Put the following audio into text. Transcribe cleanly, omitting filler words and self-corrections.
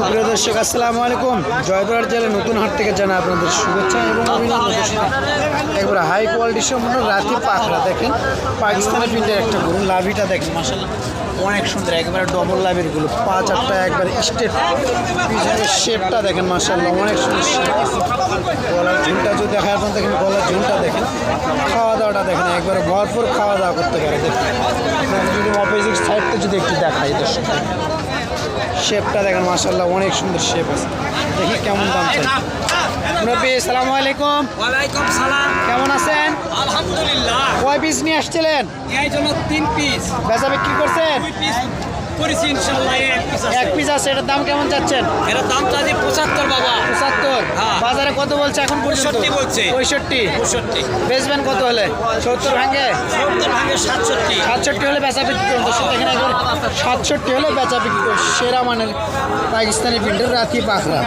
প্রিয় দর্শক আসসালামু আলাইকুম। জয়পুরহাট জেলার নতুন হাট থেকে জানাই আপনাদের শুভেচ্ছা এবং অভিনন্দন। একবার হাই কোয়ালিটি সম্পূর্ণ রাতি পাখরা দেখেন, পাকিস্তানি প্রিন্টের একটা গরু। লাভিটা দেখেন মাশাআল্লাহ অনেক সুন্দর, একবারে ডবল লাভের গুলো, পা চারটা একবার স্টেট, পিছনের শেপটা দেখেন মাশাআল্লাহ অনেক সুন্দর। গলার ঝুলটা যদি দেখা আপনার দেখেন, গলার ঝুলটা দেখেন, খাওয়া দাওয়াটা দেখেন, একবারে ভরপুর খাওয়া দাওয়া করতে পারে। দেখেন যদি অপোজিট সাইডটা যদি একটু দেখাই দর্শক, শেপটা দেখেন মাশাআল্লাহ অনেক সুন্দর শেপ আছে। দেখি কেমন দাম চাই। মুরব্বি আসসালামু আলাইকুম। ওয়ালাইকুম সালাম। কেমন আছেন? আলহামদুলিল্লাহ। কয় পিস নিয়ে আসছিলেন? এই জন্য 3 পিস। বেচা বিক্রি করছেন? 2 পিস করেছি ইনশাআল্লাহ। এক পিস আছে, এটার দাম কেমন যাচ্ছেন? এর দাম চাই 75 বাবা। 75? হ্যাঁ। বাজারে কত বলছে এখন পর্যন্ত? 65 বলছে। 65? 65 বেচবেন কত হলে? 70 ভাঙে? 70 ভাগে 67। 67 হলে বেচা বিক্রি করুন। দর্শক দেখেন একবার 67 হলে বেচা বিক্রি করুন। সেরা মানের পাকিস্তানি প্রিন্টের রাতি পাখরা।